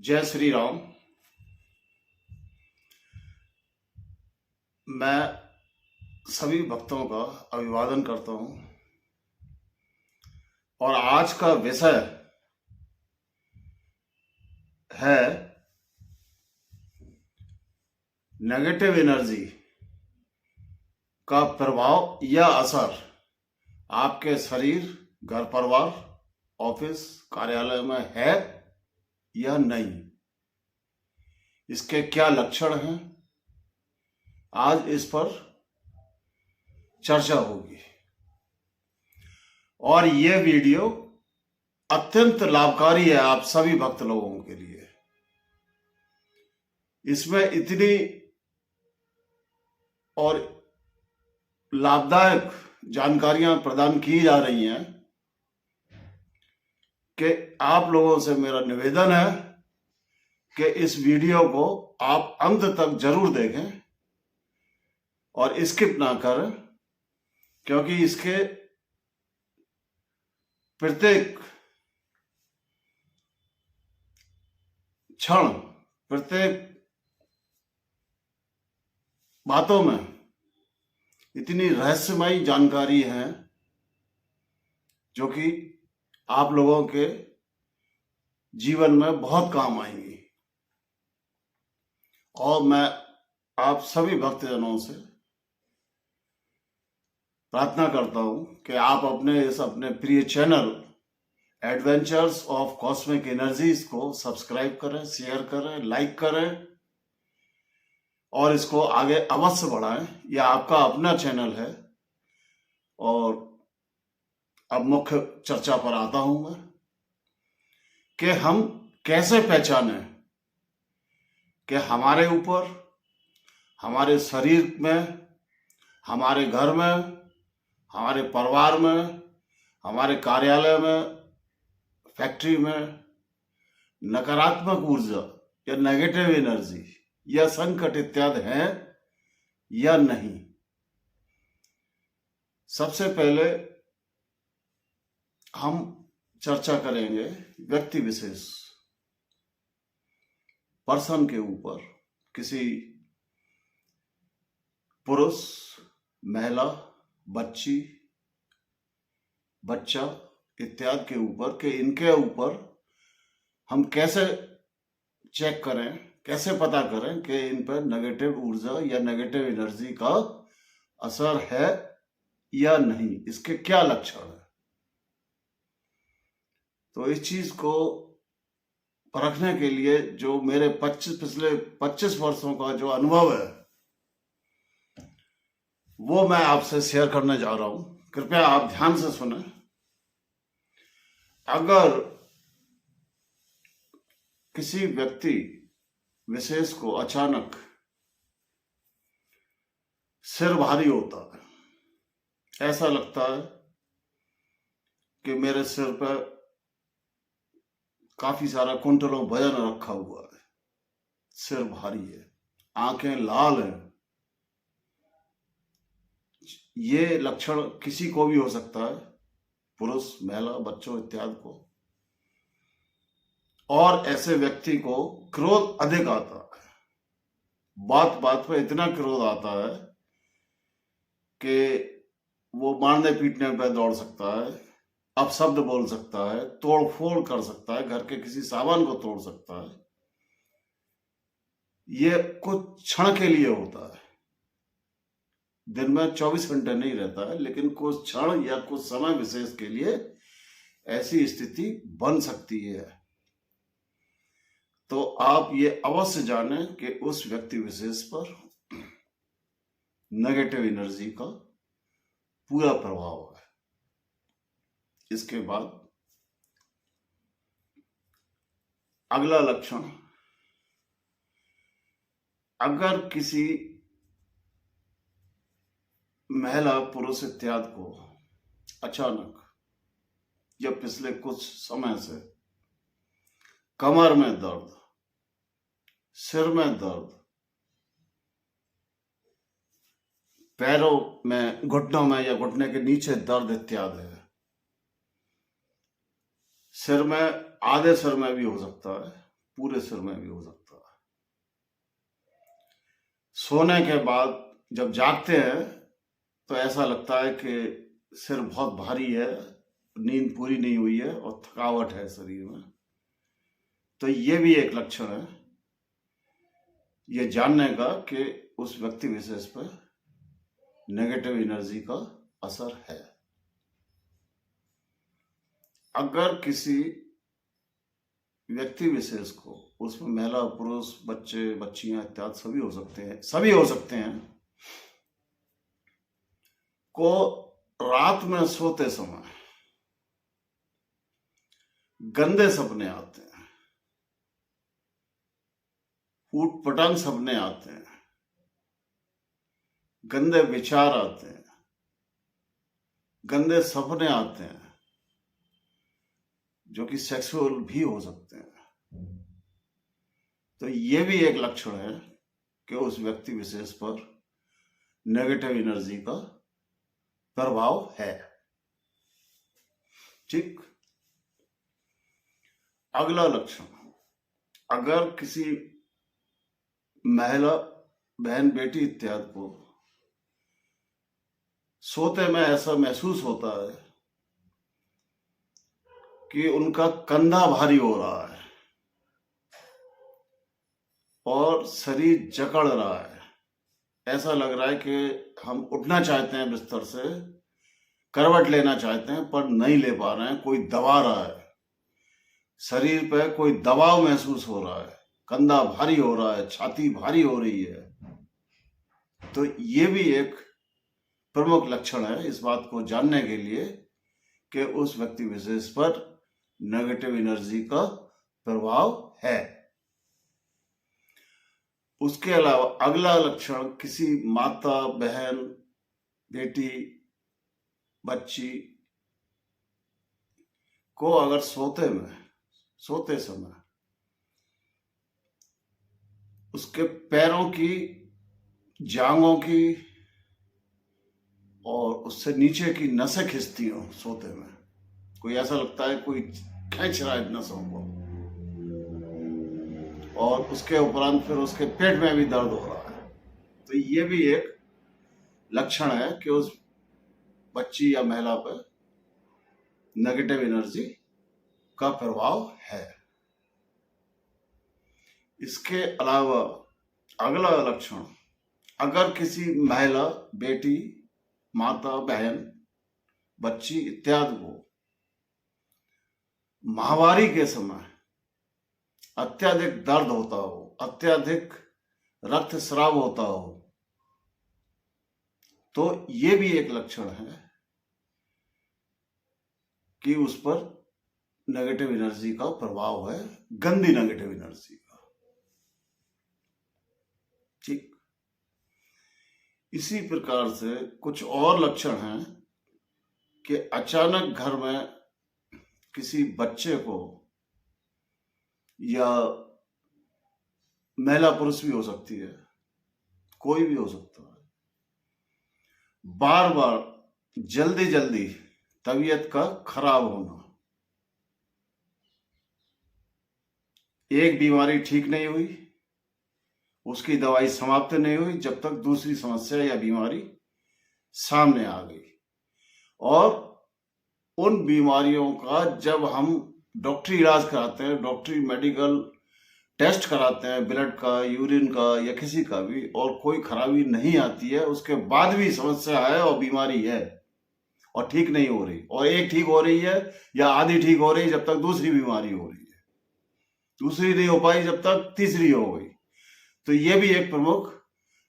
जय श्री राम। मैं सभी भक्तों का अभिवादन करता हूं और आज का विषय है नेगेटिव एनर्जी का प्रभाव या असर आपके शरीर, घर परिवार, ऑफिस, कार्यालय में है या नहीं। इसके क्या लक्षण हैं, आज इस पर चर्चा होगी और ये वीडियो अत्यंत लाभकारी है आप सभी भक्त लोगों के लिए। इसमें इतनी और लाभदायक जानकारियां प्रदान की जा रही हैं कि आप लोगों से मेरा निवेदन है कि इस वीडियो को आप अंत तक जरूर देखें और स्किप ना करें, क्योंकि इसके प्रत्येक क्षण, प्रत्येक बातों में इतनी रहस्यमयी जानकारी है जो कि आप लोगों के जीवन में बहुत काम आएंगी। और मैं आप सभी भक्तजनों से प्रार्थना करता हूं कि आप अपने प्रिय channel adventures of cosmic energies को सब्सक्राइब करें, शेयर करें, लाइक करें और इसको आगे अवश्य बढ़ाएं। यह आपका अपना चैनल है। और अब मुख्य चर्चा पर आता हूं मैं कि हम कैसे पहचानें कि हमारे ऊपर, हमारे शरीर में, हमारे घर में, हमारे परिवार में, हमारे कार्यालय में, फैक्ट्री में नकारात्मक ऊर्जा या नेगेटिव एनर्जी या संकट इत्यादि हैं या नहीं। सबसे पहले हम चर्चा करेंगे व्यक्ति विशेष, पर्सन के ऊपर, किसी पुरुष, महिला, बच्ची, बच्चा इत्यादि के ऊपर, कि इनके ऊपर हम कैसे चेक करें, कैसे पता करें कि इन पर नेगेटिव ऊर्जा या नेगेटिव एनर्जी का असर है या नहीं, इसके क्या लक्षण है। तो इस चीज को परखने के लिए जो मेरे पिछले 25 वर्षों का जो अनुभव है वो मैं आपसे शेयर करने जा रहा हूं। कृपया आप ध्यान से सुने। अगर किसी व्यक्ति विशेष को अचानक सिर भारी होता है, ऐसा लगता है कि मेरे सिर पर काफी सारा कुंटलों वजन रखा हुआ है, सिर भारी है, आंखें लाल हैं, ये लक्षण किसी को भी हो सकता है, पुरुष, महिला, बच्चों इत्यादि को। और ऐसे व्यक्ति को क्रोध अधिक आता है, बात बात पर इतना क्रोध आता है कि वो मारने पीटने पर दौड़ सकता है, अपशब्द बोल सकता है, तोड़ फोड़ कर सकता है, घर के किसी सामान को तोड़ सकता है। ये कुछ क्षण के लिए होता है, दिन में 24 घंटे नहीं रहता है, लेकिन कुछ क्षण या कुछ समय विशेष के लिए ऐसी स्थिति बन सकती है। तो आप ये अवश्य जानें कि उस व्यक्ति विशेष पर नेगेटिव एनर्जी का पूरा प्रभाव है। इसके बाद अगला लक्षण, अगर किसी महिला, पुरुष इत्यादि को अचानक या पिछले कुछ समय से कमर में दर्द, सिर में दर्द, पैरों में, घुटनों में या घुटने के नीचे दर्द इत्यादि है, सिर में, आधे सिर में भी हो सकता है, पूरे सिर में भी हो सकता है। सोने के बाद जब जागते हैं तो ऐसा लगता है कि सिर बहुत भारी है, नींद पूरी नहीं हुई है और थकावट है शरीर में। तो ये भी एक लक्षण है ये जानने का कि उस व्यक्ति विशेष पर नेगेटिव एनर्जी का असर है। अगर किसी व्यक्ति विशेष को, उसमें महिला, पुरुष, बच्चे, बच्चियां इत्यादि सभी हो सकते हैं को रात में सोते समय गंदे सपने आते हैं, ऊटपटांग सपने आते हैं, गंदे विचार आते हैं, गंदे सपने आते हैं जो कि सेक्सुअल भी हो सकते हैं, तो ये भी एक लक्षण है कि उस व्यक्ति विशेष पर नेगेटिव एनर्जी का प्रभाव है। ठीक। अगला लक्षण, अगर किसी महिला, बहन, बेटी इत्यादि को सोते में ऐसा महसूस होता है कि उनका कंधा भारी हो रहा है और शरीर जकड़ रहा है, ऐसा लग रहा है कि हम उठना चाहते हैं बिस्तर से, करवट लेना चाहते हैं पर नहीं ले पा रहे हैं, कोई दबा रहा है, शरीर पे कोई दबाव महसूस हो रहा है, कंधा भारी हो रहा है, छाती भारी हो रही है, तो ये भी एक प्रमुख लक्षण है इस बात को जानने के लिए कि उस व्यक्ति विशेष पर नेगेटिव एनर्जी का प्रभाव है। उसके अलावा अगला लक्षण, किसी माता, बहन, बेटी, बच्ची को अगर सोते समय उसके पैरों की, जांघों की और उससे नीचे की नसें खिंचती हो सोते में, कोई ऐसा लगता है कोई खींच रहा है नसों को, और उसके उपरांत फिर उसके पेट में भी दर्द हो रहा है, तो ये भी एक लक्षण है कि उस बच्ची या महिला पर नेगेटिव एनर्जी का प्रभाव है। इसके अलावा अगला लक्षण, अगर किसी महिला, बेटी, माता, बहन, बच्ची इत्यादि को माहवारी के समय अत्यधिक दर्द होता हो, अत्यधिक रक्तस्राव होता हो, तो ये भी एक लक्षण है कि उस पर नेगेटिव एनर्जी का प्रभाव है, गंदी नेगेटिव एनर्जी का। ठीक। इसी प्रकार से कुछ और लक्षण हैं कि अचानक घर में किसी बच्चे को, या महिला पुरुष भी हो सकती है, कोई भी हो सकता है, बार बार जल्दी जल्दी तबीयत का खराब होना, एक बीमारी ठीक नहीं हुई, उसकी दवाई समाप्त नहीं हुई जब तक दूसरी समस्या या बीमारी सामने आ गई, और उन बीमारियों का जब हम डॉक्टरी इलाज कराते हैं, डॉक्टरी मेडिकल टेस्ट कराते हैं, ब्लड का, यूरिन का या किसी का भी, और कोई खराबी नहीं आती है, उसके बाद भी समस्या है और बीमारी है और ठीक नहीं हो रही, और एक ठीक हो रही है या आधी ठीक हो रही जब तक दूसरी बीमारी हो रही है, दूसरी नहीं हो पाई जब तक तीसरी हो गई, तो ये भी एक प्रमुख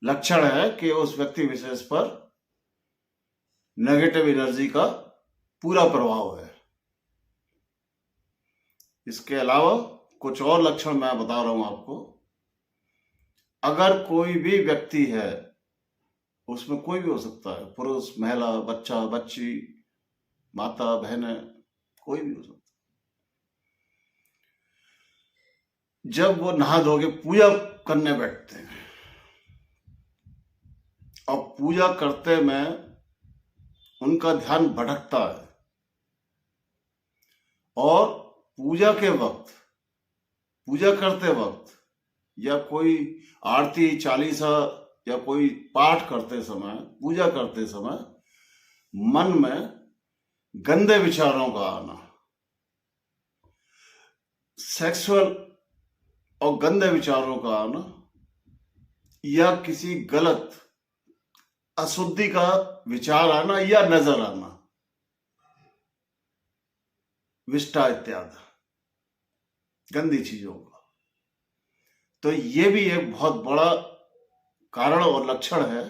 लक्षण है कि उस व्यक्ति विशेष पर नेगेटिव एनर्जी का पूरा प्रभाव है। इसके अलावा कुछ और लक्षण मैं बता रहा हूं आपको। अगर कोई भी व्यक्ति है, उसमें कोई भी हो सकता है, पुरुष, महिला, बच्चा, बच्ची, माता, बहन, कोई भी हो सकता है, जब वो नहा धो के पूजा करने बैठते हैं और पूजा करते में उनका ध्यान भटकता है, और पूजा के वक्त पूजा करते वक्त या कोई आरती चालीसा या कोई पाठ करते समय, पूजा करते समय मन में गंदे विचारों का आना, सेक्सुअल और गंदे विचारों का आना, या किसी गलत अशुद्धि का विचार आना या नजर आना, विष्टा इत्यादि गंदी चीजों का, तो ये भी एक बहुत बड़ा कारण और लक्षण है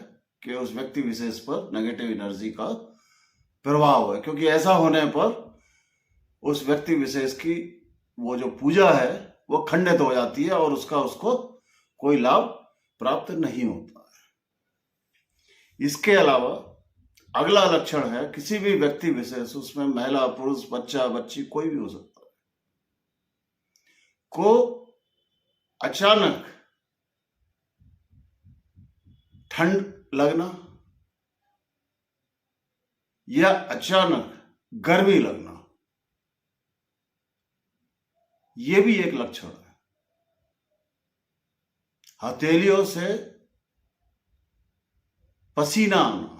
कि उस व्यक्ति विशेष पर नेगेटिव एनर्जी का प्रभाव है। क्योंकि ऐसा होने पर उस व्यक्ति विशेष की वो जो पूजा है वो खंडित हो जाती है और उसको कोई लाभ प्राप्त नहीं होता है। इसके अलावा अगला लक्षण है किसी भी व्यक्ति विशेष, उसमें महिला, पुरुष, बच्चा, बच्ची कोई भी हो सकता है, को अचानक ठंड लगना या अचानक गर्मी लगना, यह भी एक लक्षण है। हथेलियों से पसीना आना,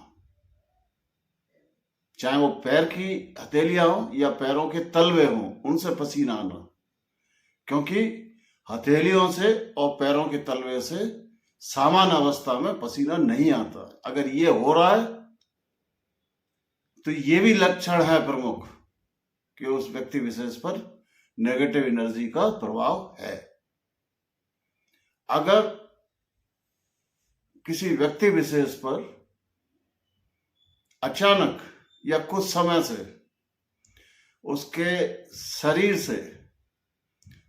चाहे वो पैर की हथेलियां हो या पैरों के तलवे हों, उनसे पसीना आना, क्योंकि हथेलियों से और पैरों के तलवे से सामान्य अवस्था में पसीना नहीं आता। अगर ये हो रहा है तो ये भी लक्षण है प्रमुख कि उस व्यक्ति विशेष पर नेगेटिव एनर्जी का प्रभाव है। अगर किसी व्यक्ति विशेष पर अचानक या कुछ समय से उसके शरीर से,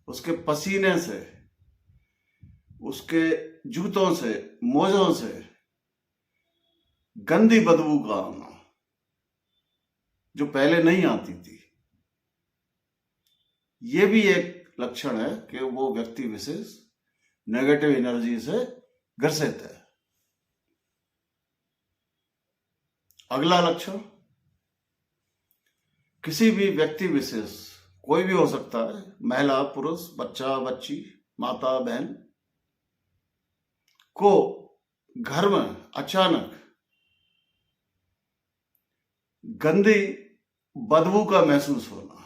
उसके पसीने से, उसके जूतों से, मोजों से गंदी बदबू का आना जो पहले नहीं आती थी, ये भी एक लक्षण है कि वो व्यक्ति विशेष नेगेटिव एनर्जी से ग्रसित है। अगला लक्षण, किसी भी व्यक्ति विशेष, कोई भी हो सकता है, महिला, पुरुष, बच्चा, बच्ची, माता, बहन, को घर में अचानक गंदी बदबू का महसूस होना,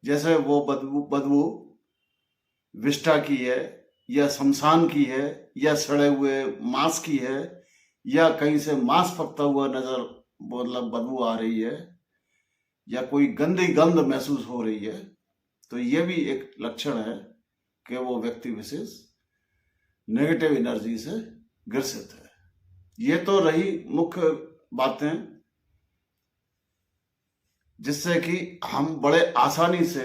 जैसे वो बदबू विष्ठा की है या शमशान की है या सड़े हुए मांस की है या कहीं से मांस पकता हुआ नजर, मतलब बदबू आ रही है या कोई गंदी गंध महसूस हो रही है, तो ये भी एक लक्षण है कि वो व्यक्ति विशेष नेगेटिव एनर्जी से ग्रसित है। ये तो रही मुख्य बातें जिससे कि हम बड़े आसानी से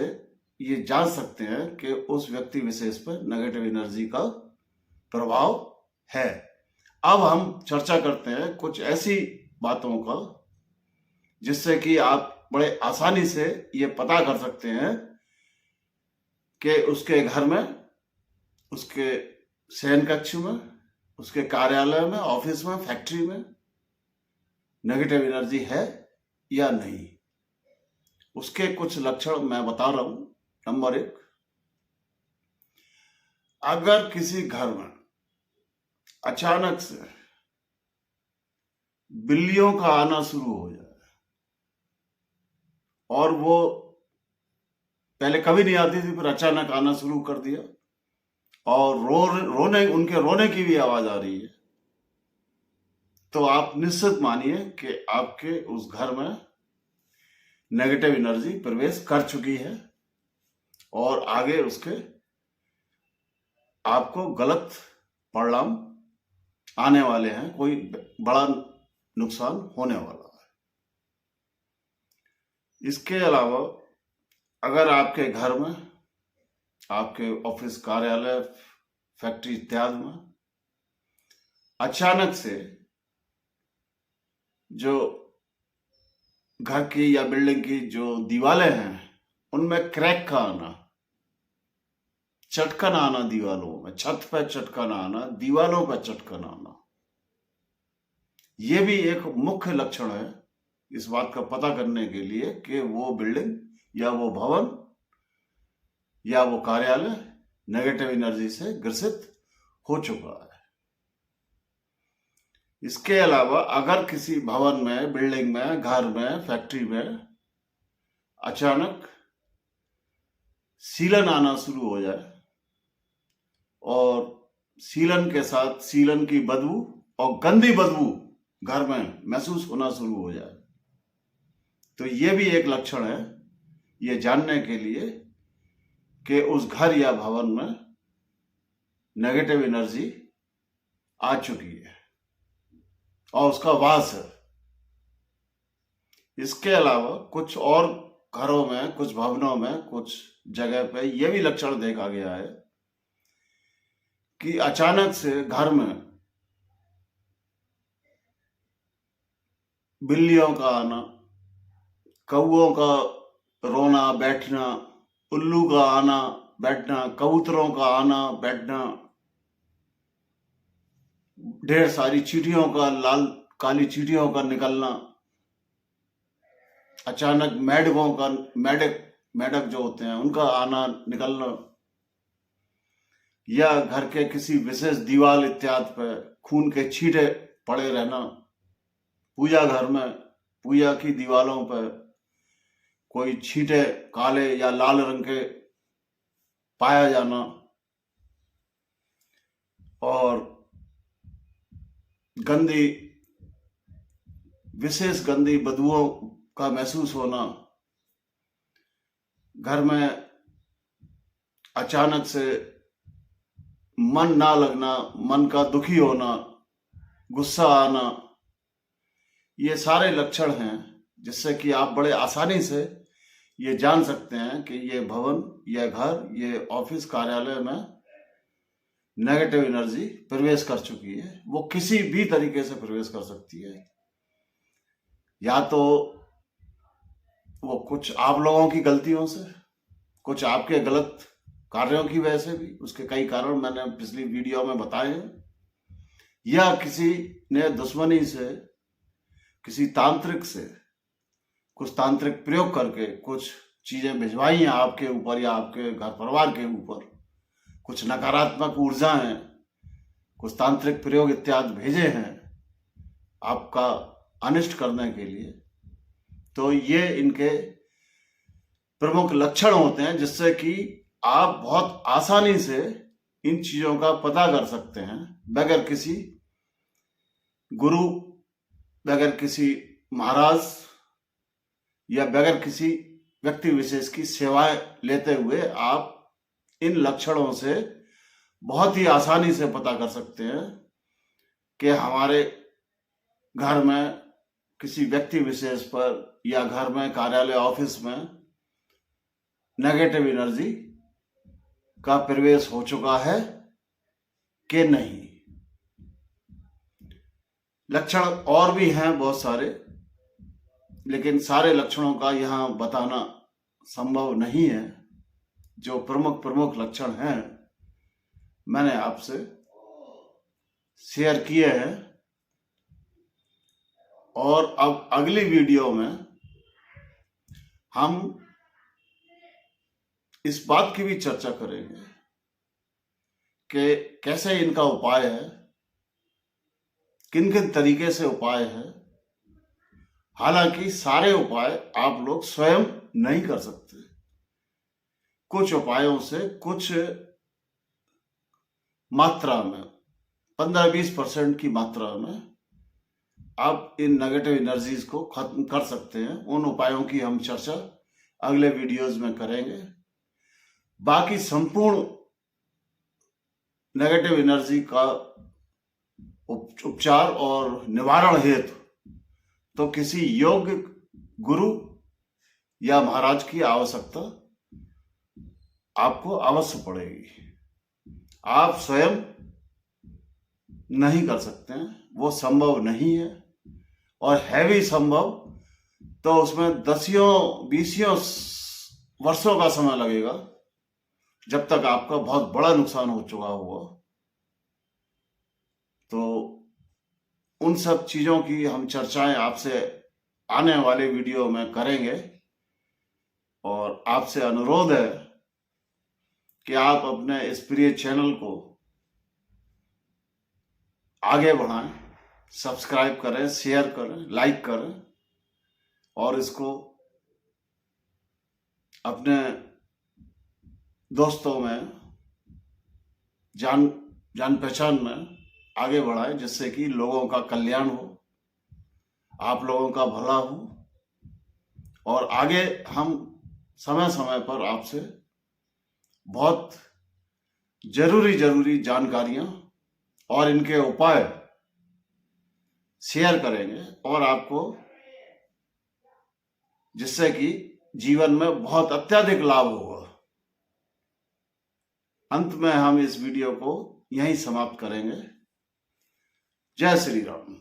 ये जान सकते हैं कि उस व्यक्ति विशेष पर नेगेटिव एनर्जी का प्रभाव है। अब हम चर्चा करते हैं कुछ ऐसी बातों का जिससे कि आप बड़े आसानी से ये पता कर सकते हैं कि उसके घर में, उसके शयन कक्ष में, उसके कार्यालय में, ऑफिस में, फैक्ट्री में नेगेटिव एनर्जी है या नहीं। उसके कुछ लक्षण मैं बता रहा हूं। नंबर 1, अगर किसी घर में अचानक से बिल्लियों का आना शुरू हो जाए और वो पहले कभी नहीं आती थी, फिर अचानक आना शुरू कर दिया और उनके रोने की भी आवाज आ रही है, तो आप निश्चित मानिए कि आपके उस घर में नेगेटिव एनर्जी प्रवेश कर चुकी है और आगे उसके आपको गलत परिणाम आने वाले हैं, कोई बड़ा नुकसान होने वाला है। इसके अलावा अगर आपके घर में, आपके ऑफिस, कार्यालय, फैक्ट्री इत्यादि में अचानक से जो घर की या बिल्डिंग की जो दीवारें हैं उनमें क्रैक का आना, चटकन आना, दीवारों में, छत पर चटकन आना, दीवारों पर चटकन आना, ये भी एक मुख्य लक्षण है इस बात का पता करने के लिए कि वो बिल्डिंग या वो भवन या वो कार्यालय नेगेटिव एनर्जी से ग्रसित हो चुका है। इसके अलावा अगर किसी भवन में, बिल्डिंग में, घर में, फैक्ट्री में अचानक सीलन आना शुरू हो जाए और सीलन के साथ सीलन की बदबू और गंदी बदबू घर में महसूस होना शुरू हो जाए, तो ये भी एक लक्षण है ये जानने के लिए कि उस घर या भवन में नेगेटिव एनर्जी आ चुकी है और उसका वास है। इसके अलावा कुछ और घरों में, कुछ भवनों में, कुछ जगह पे यह भी लक्षण देखा गया है कि अचानक से घर में बिल्लियों का आना, कौओं का रोना बैठना, उल्लू का आना बैठना, कबूतरों का आना बैठना, ढेर सारी चींटियों का, लाल काली चींटियों का निकलना, अचानक मेढकों का, मेढक जो होते हैं उनका आना निकलना, या घर के किसी विशेष दीवार इत्यादि पर खून के छींटे पड़े रहना, पूजा घर में पूजा की दीवारों पर कोई छींटे काले या लाल रंग के पाया जाना, और विशेष गंदी बदबुओं का महसूस होना, घर में अचानक से मन ना लगना, मन का दुखी होना, गुस्सा आना, ये सारे लक्षण हैं जिससे कि आप बड़े आसानी से ये जान सकते हैं कि ये भवन, ये घर, ये ऑफिस, कार्यालय में नेगेटिव एनर्जी प्रवेश कर चुकी है। वो किसी भी तरीके से प्रवेश कर सकती है, या तो वो कुछ आप लोगों की गलतियों से, कुछ आपके गलत कार्यों की वजह से भी, उसके कई कारण मैंने पिछली वीडियो में बताए हैं, या किसी ने दुश्मनी से, किसी तांत्रिक से कुछ तांत्रिक प्रयोग करके कुछ चीजें भिजवाई हैं आपके ऊपर या आपके घर परिवार के ऊपर, कुछ नकारात्मक ऊर्जा हैं, कुछ तांत्रिक प्रयोग इत्यादि भेजे हैं आपका अनिष्ट करने के लिए। तो ये इनके प्रमुख लक्षण होते हैं जिससे कि आप बहुत आसानी से इन चीजों का पता कर सकते हैं, बगैर किसी गुरु, बगैर किसी महाराज या बगैर किसी व्यक्ति विशेष की सेवाएं लेते हुए आप इन लक्षणों से बहुत ही आसानी से पता कर सकते हैं कि हमारे घर में किसी व्यक्ति विशेष पर या घर में, कार्यालय, ऑफिस में नेगेटिव एनर्जी का प्रवेश हो चुका है कि नहीं। लक्षण और भी हैं बहुत सारे, लेकिन सारे लक्षणों का यहां बताना संभव नहीं है। जो प्रमुख लक्षण हैं मैंने आपसे शेयर किए हैं, और अब अगली वीडियो में हम इस बात की भी चर्चा करेंगे कि कैसे इनका उपाय है, किन किन तरीके से उपाय है। हालांकि सारे उपाय आप लोग स्वयं नहीं कर सकते, कुछ उपायों से कुछ मात्रा में, 15-20% की मात्रा में आप इन नेगेटिव एनर्जीज को खत्म कर सकते हैं। उन उपायों की हम चर्चा अगले वीडियोस में करेंगे। बाकी संपूर्ण नेगेटिव एनर्जी का उपचार और निवारण हेतु तो किसी योग्य गुरु या महाराज की आवश्यकता आपको अवश्य पड़ेगी। आप स्वयं नहीं कर सकते हैं, वो संभव नहीं है, और है भी संभव तो उसमें 10-20 वर्षों का समय लगेगा, जब तक आपका बहुत बड़ा नुकसान हो चुका होगा। तो उन सब चीजों की हम चर्चाएं आपसे आने वाले वीडियो में करेंगे, और आपसे अनुरोध है कि आप अपने इस प्रिय चैनल को आगे बढ़ाएं, सब्सक्राइब करें, शेयर करें, लाइक करें और इसको अपने दोस्तों में जान पहचान में आगे बढ़ाएं, जिससे कि लोगों का कल्याण हो, आप लोगों का भला हो और आगे हम समय समय पर आपसे बहुत जरूरी जानकारियां और इनके उपाय शेयर करेंगे और आपको जिससे कि जीवन में बहुत अत्यधिक लाभ होगा। अंत में हम इस वीडियो को यहीं समाप्त करेंगे। जय श्री राम।